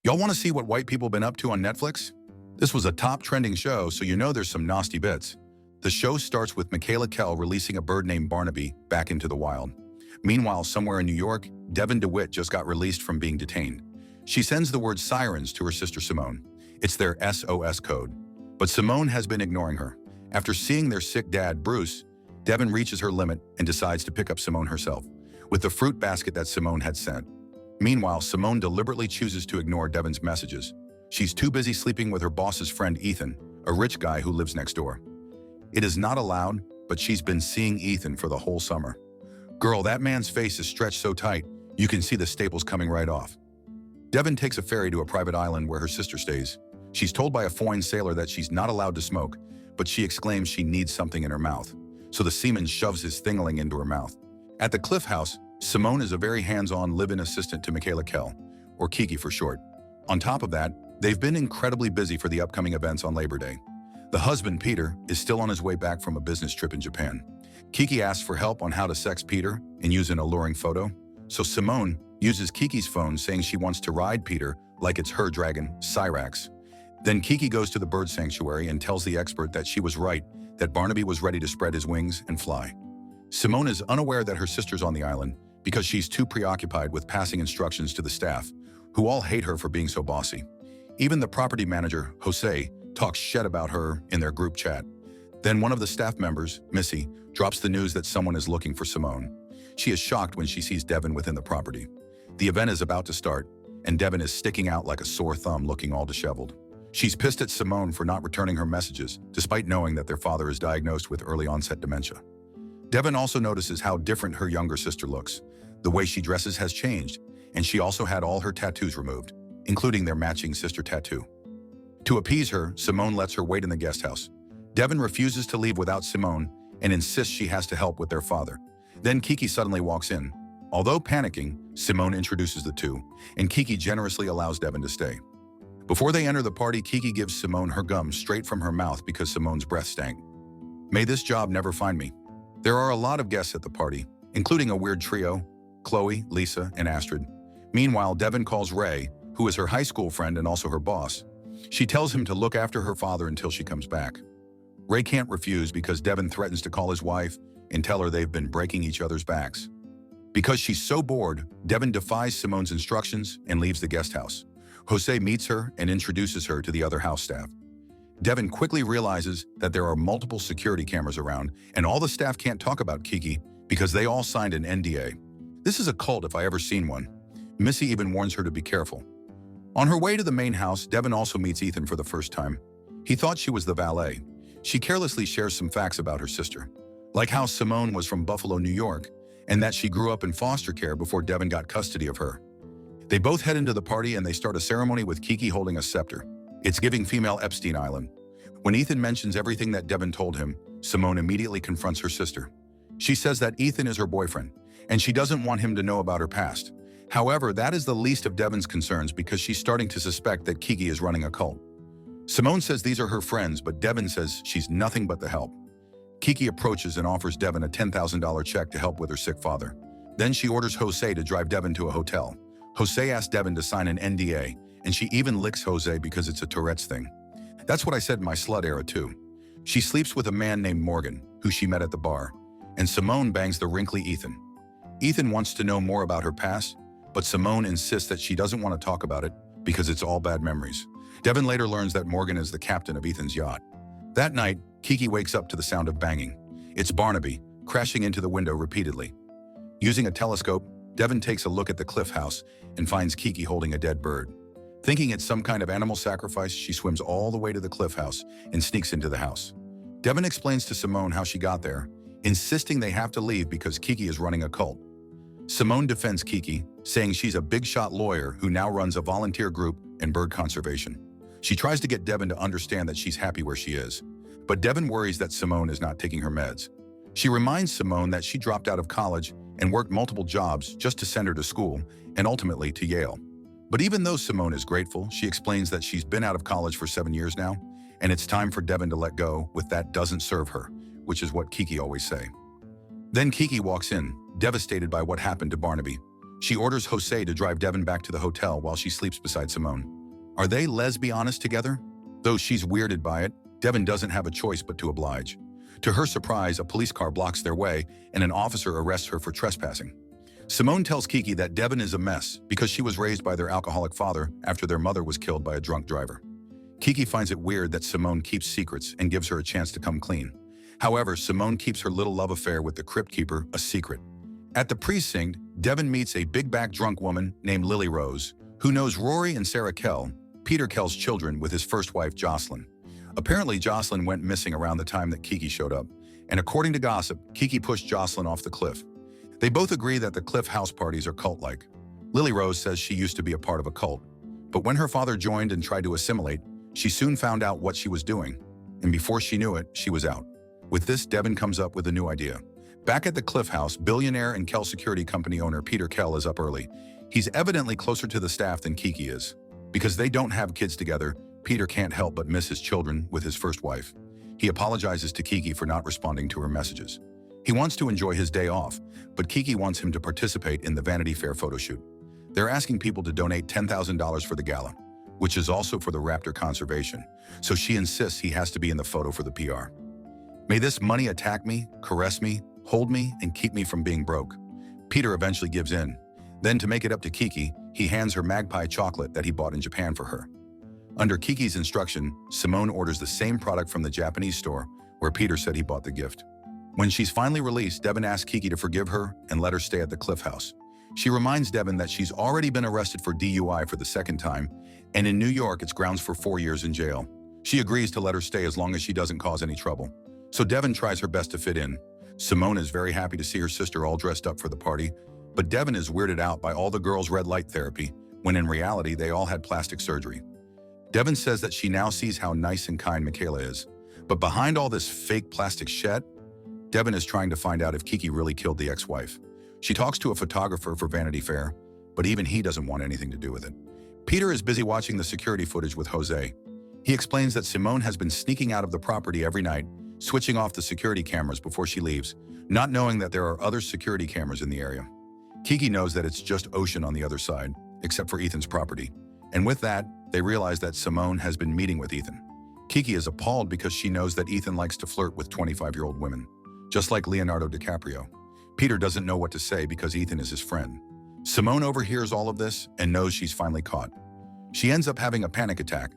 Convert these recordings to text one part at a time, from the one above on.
Y'all want to see what white people been up to on Netflix? This was a top trending show, so you know there's some nasty bits. The show starts with Michaela Kell releasing a bird named Barnaby back into the wild. Meanwhile, somewhere in New York, Devon DeWitt just got released from being detained. She sends the word Sirens to her sister Simone. It's their SOS code. But Simone has been ignoring her. After seeing their sick dad, Bruce, Devon reaches her limit and decides to pick up Simone herself, with the fruit basket that Simone had sent. Meanwhile, Simone deliberately chooses to ignore Devon's messages. She's too busy sleeping with her boss's friend Ethan, a rich guy who lives next door. It is not allowed, but she's been seeing Ethan for the whole summer. Girl, that man's face is stretched so tight, you can see the staples coming right off. Devon takes a ferry to a private island where her sister stays. She's told by a foreign sailor that she's not allowed to smoke, but she exclaims she needs something in her mouth. So the seaman shoves his thingling into her mouth. At the Cliff House, Simone is a very hands-on live-in assistant to Michaela Kell, or Kiki for short. On top of that, they've been incredibly busy for the upcoming events on Labor Day. The husband, Peter, is still on his way back from a business trip in Japan. Kiki asks for help on how to sex Peter and use an alluring photo. So Simone uses Kiki's phone saying she wants to ride Peter like it's her dragon, Syrax. Then Kiki goes to the bird sanctuary and tells the expert that she was right, that Barnaby was ready to spread his wings and fly. Simone is unaware that her sister's on the island because she's too preoccupied with passing instructions to the staff, who all hate her for being so bossy. Even the property manager, Jose, talks shit about her in their group chat. Then one of the staff members, Missy, drops the news that someone is looking for Simone. She is shocked when she sees Devon within the property. The event is about to start, and Devon is sticking out like a sore thumb, looking all disheveled. She's pissed at Simone for not returning her messages, despite knowing that their father is diagnosed with early-onset dementia. Devon also notices how different her younger sister looks. The way she dresses has changed, and she also had all her tattoos removed, including their matching sister tattoo. To appease her, Simone lets her wait in the guest house. Devon refuses to leave without Simone and insists she has to help with their father. Then Kiki suddenly walks in. Although panicking, Simone introduces the two, and Kiki generously allows Devon to stay. Before they enter the party, Kiki gives Simone her gum straight from her mouth because Simone's breath stank. May this job never find me. There are a lot of guests at the party, including a weird trio, Chloe, Lisa, and Astrid. Meanwhile, Devon calls Ray, who is her high school friend and also her boss. She tells him to look after her father until she comes back. Ray can't refuse because Devon threatens to call his wife and tell her they've been breaking each other's backs. Because she's so bored, Devon defies Simone's instructions and leaves the guest house. Jose meets her and introduces her to the other house staff. Devon quickly realizes that there are multiple security cameras around, and all the staff can't talk about Kiki because they all signed an NDA. This is a cult if I ever seen one. Missy even warns her to be careful. On her way to the main house, Devon also meets Ethan for the first time. He thought she was the valet. She carelessly shares some facts about her sister, like how Simone was from Buffalo, New York, and that she grew up in foster care before Devon got custody of her. They both head into the party and they start a ceremony with Kiki holding a scepter. It's giving female Epstein Island. When Ethan mentions everything that Devon told him, Simone immediately confronts her sister. She says that Ethan is her boyfriend, and she doesn't want him to know about her past. However, that is the least of Devon's concerns because she's starting to suspect that Kiki is running a cult. Simone says these are her friends, but Devon says she's nothing but the help. Kiki approaches and offers Devon a $10,000 check to help with her sick father. Then she orders Jose to drive Devon to a hotel. Jose asks Devon to sign an NDA, and she even licks Jose because it's a Tourette's thing. That's what I said in my slut era too. She sleeps with a man named Morgan, who she met at the bar, and Simone bangs the wrinkly Ethan. Ethan wants to know more about her past, but Simone insists that she doesn't want to talk about it because it's all bad memories. Devon later learns that Morgan is the captain of Ethan's yacht. That night, Kiki wakes up to the sound of banging. It's Barnaby, crashing into the window repeatedly. Using a telescope, Devon takes a look at the Cliff House and finds Kiki holding a dead bird. Thinking it's some kind of animal sacrifice, she swims all the way to the Cliff House and sneaks into the house. Devon explains to Simone how she got there, insisting they have to leave because Kiki is running a cult. Simone defends Kiki, saying she's a big-shot lawyer who now runs a volunteer group in bird conservation. She tries to get Devon to understand that she's happy where she is, but Devon worries that Simone is not taking her meds. She reminds Simone that she dropped out of college and worked multiple jobs just to send her to school and ultimately to Yale. But even though Simone is grateful, she explains that she's been out of college for 7 years now, and it's time for Devon to let go with that doesn't serve her, which is what Kiki always say. Then Kiki walks in, devastated by what happened to Barnaby. She orders Jose to drive Devon back to the hotel while she sleeps beside Simone. Are they lesbianas together? Though she's weirded by it, Devon doesn't have a choice but to oblige. To her surprise, a police car blocks their way and an officer arrests her for trespassing. Simone tells Kiki that Devon is a mess because she was raised by their alcoholic father after their mother was killed by a drunk driver. Kiki finds it weird that Simone keeps secrets and gives her a chance to come clean. However, Simone keeps her little love affair with the crypt keeper a secret. At the precinct, Devon meets a big-back drunk woman named Lily Rose, who knows Rory and Sarah Kell, Peter Kell's children, with his first wife, Jocelyn. Apparently, Jocelyn went missing around the time that Kiki showed up, and according to gossip, Kiki pushed Jocelyn off the cliff. They both agree that the cliff house parties are cult-like. Lily Rose says she used to be a part of a cult, but when her father joined and tried to assimilate, she soon found out what she was doing, and before she knew it, she was out. With this, Devon comes up with a new idea. Back at the Cliff House, billionaire and Kell security company owner Peter Kell is up early. He's evidently closer to the staff than Kiki is. Because they don't have kids together, Peter can't help but miss his children with his first wife. He apologizes to Kiki for not responding to her messages. He wants to enjoy his day off, but Kiki wants him to participate in the Vanity Fair photo shoot. They're asking people to donate $10,000 for the gala, which is also for the raptor conservation, so she insists he has to be in the photo for the PR. May this money attack me, caress me, hold me, and keep me from being broke. Peter eventually gives in. Then, to make it up to Kiki, he hands her magpie chocolate that he bought in Japan for her. Under Kiki's instruction, Simone orders the same product from the Japanese store where Peter said he bought the gift. When she's finally released, Devon asks Kiki to forgive her and let her stay at the Cliff House. She reminds Devon that she's already been arrested for DUI for the second time, and in New York it's grounds for 4 years in jail. She agrees to let her stay as long as she doesn't cause any trouble. So Devon tries her best to fit in. Simone is very happy to see her sister all dressed up for the party, but Devon is weirded out by all the girls' red light therapy, when in reality they all had plastic surgery. Devon says that she now sees how nice and kind Michaela is, but behind all this fake plastic shit, Devon is trying to find out if Kiki really killed the ex-wife. She talks to a photographer for Vanity Fair, but even he doesn't want anything to do with it. Peter is busy watching the security footage with Jose. He explains that Simone has been sneaking out of the property every night, switching off the security cameras before she leaves, not knowing that there are other security cameras in the area. Kiki knows that it's just ocean on the other side, except for Ethan's property. And with that, they realize that Simone has been meeting with Ethan. Kiki is appalled because she knows that Ethan likes to flirt with 25-year-old women, just like Leonardo DiCaprio. Peter doesn't know what to say because Ethan is his friend. Simone overhears all of this and knows she's finally caught. She ends up having a panic attack.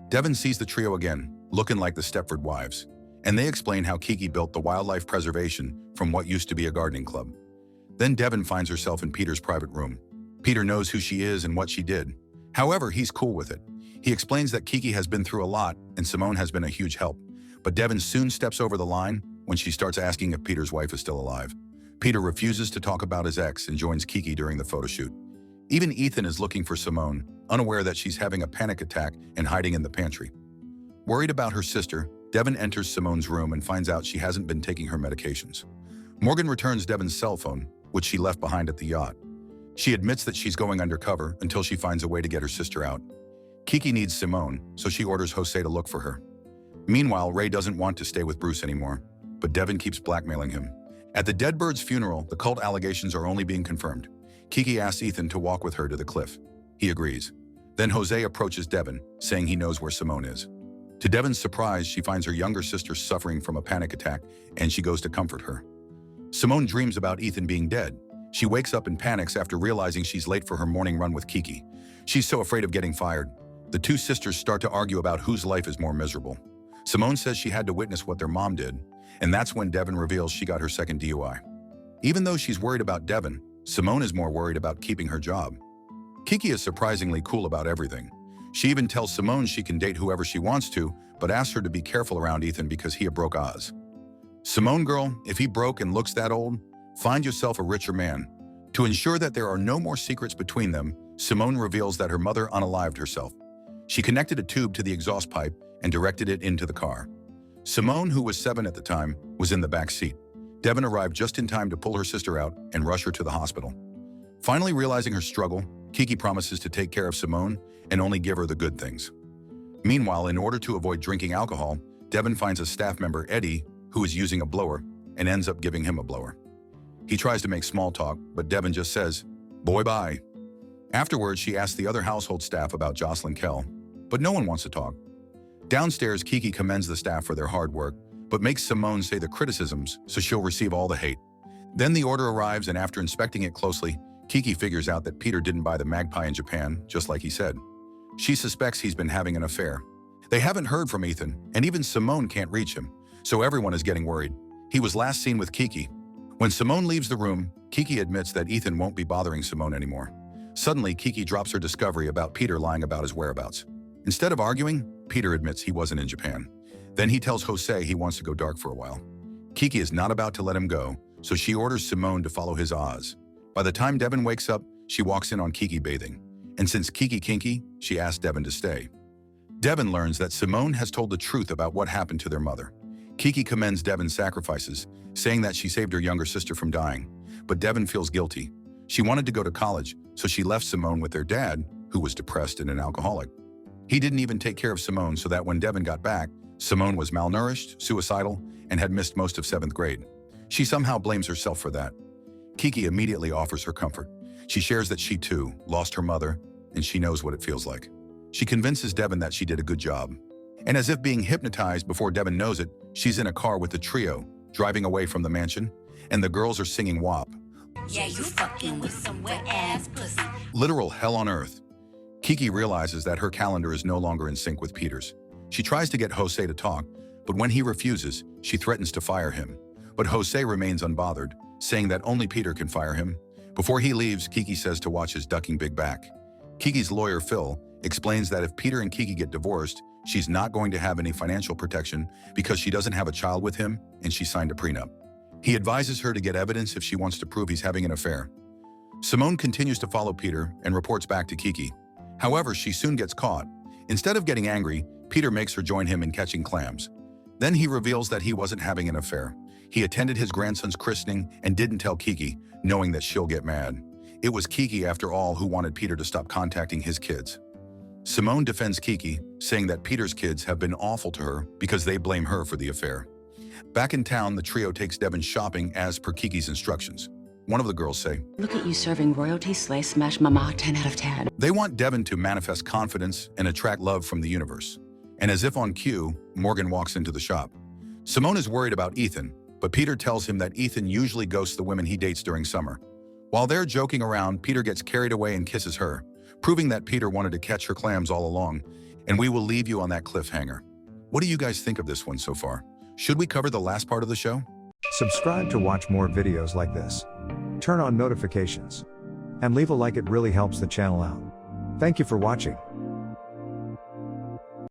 Devon sees the trio again, looking like the Stepford Wives, and they explain how Kiki built the wildlife preservation from what used to be a gardening club. Then Devon finds herself in Peter's private room. Peter knows who she is and what she did. However, he's cool with it. He explains that Kiki has been through a lot and Simone has been a huge help, but Devon soon steps over the line when she starts asking if Peter's wife is still alive. Peter refuses to talk about his ex and joins Kiki during the photo shoot. Even Ethan is looking for Simone, unaware that she's having a panic attack and hiding in the pantry. Worried about her sister, Devon enters Simone's room and finds out she hasn't been taking her medications. Morgan returns Devon's cell phone, which she left behind at the yacht. She admits that she's going undercover until she finds a way to get her sister out. Kiki needs Simone, so she orders Jose to look for her. Meanwhile, Ray doesn't want to stay with Bruce anymore, but Devon keeps blackmailing him. At the dead bird's funeral, the cult allegations are only being confirmed. Kiki asks Ethan to walk with her to the cliff. He agrees. Then Jose approaches Devon, saying he knows where Simone is. To Devon's surprise, she finds her younger sister suffering from a panic attack, and she goes to comfort her. Simone dreams about Ethan being dead. She wakes up and panics after realizing she's late for her morning run with Kiki. She's so afraid of getting fired. The two sisters start to argue about whose life is more miserable. Simone says she had to witness what their mom did, and that's when Devon reveals she got her second DUI. Even though she's worried about Devon, Simone is more worried about keeping her job. Kiki is surprisingly cool about everything. She even tells Simone she can date whoever she wants to, but asks her to be careful around Ethan because he a broke Oz. Simone girl, if he broke and looks that old, find yourself a richer man. To ensure that there are no more secrets between them, Simone reveals that her mother unalived herself. She connected a tube to the exhaust pipe and directed it into the car. Simone, who was 7 at the time, was in the back seat. Devon arrived just in time to pull her sister out and rush her to the hospital. Finally realizing her struggle, Kiki promises to take care of Simone and only give her the good things. Meanwhile, in order to avoid drinking alcohol, Devon finds a staff member, Eddie, who is using a blower, and ends up giving him a blower. He tries to make small talk, but Devon just says, "Boy, bye." Afterwards, she asks the other household staff about Jocelyn Kell. but no one wants to talk. Downstairs, Kiki commends the staff for their hard work, but makes Simone say the criticisms so she'll receive all the hate. Then the order arrives, and after inspecting it closely, Kiki figures out that Peter didn't buy the magpie in Japan, just like he said. She suspects he's been having an affair. They haven't heard from Ethan, and even Simone can't reach him, so everyone is getting worried. He was last seen with Kiki. When Simone leaves the room, Kiki admits that Ethan won't be bothering Simone anymore. Suddenly, Kiki drops her discovery about Peter lying about his whereabouts. Instead of arguing, Peter admits he wasn't in Japan. Then he tells Jose he wants to go dark for a while. Kiki is not about to let him go, so she orders Simone to follow his Oz. By the time Devon wakes up, she walks in on Kiki bathing. And since Kiki kinky, she asks Devon to stay. Devon learns that Simone has told the truth about what happened to their mother. Kiki commends Devon's sacrifices, saying that she saved her younger sister from dying. But Devon feels guilty. She wanted to go to college, so she left Simone with their dad, who was depressed and an alcoholic. He didn't even take care of Simone, so that when Devon got back, Simone was malnourished, suicidal, and had missed most of 7th grade. She somehow blames herself for that. Kiki immediately offers her comfort. She shares that she, too, lost her mother, and she knows what it feels like. She convinces Devon that she did a good job. And as if being hypnotized before Devon knows it, she's in a car with the trio, driving away from the mansion, and the girls are singing WAP. Yeah, you fucking with some wet-ass pussy. Literal hell on earth. Kiki realizes that her calendar is no longer in sync with Peter's. She tries to get Jose to talk, but when he refuses, she threatens to fire him. But Jose remains unbothered, saying that only Peter can fire him. Before he leaves, Kiki says to watch his ducking big back. Kiki's lawyer, Phil, explains that if Peter and Kiki get divorced, she's not going to have any financial protection because she doesn't have a child with him and she signed a prenup. He advises her to get evidence if she wants to prove he's having an affair. Simone continues to follow Peter and reports back to Kiki. However, she soon gets caught. Instead of getting angry, Peter makes her join him in catching clams. Then he reveals that he wasn't having an affair. He attended his grandson's christening and didn't tell Kiki, knowing that she'll get mad. It was Kiki, after all, who wanted Peter to stop contacting his kids. Simone defends Kiki, saying that Peter's kids have been awful to her because they blame her for the affair. Back in town, the trio takes Devon shopping as per Kiki's instructions. One of the girls say, "Look at you serving royalty, slay, smash, mama, 10 out of 10. They want Devon to manifest confidence and attract love from the universe. And as if on cue, Morgan walks into the shop. Simone is worried about Ethan, but Peter tells him that Ethan usually ghosts the women he dates during summer. While they're joking around, Peter gets carried away and kisses her, proving that Peter wanted to catch her clams all along, and we will leave you on that cliffhanger. What do you guys think of this one so far? Should we cover the last part of the show? Subscribe to watch more videos like this. Turn on notifications. And leave a like, it really helps the channel out. Thank you for watching.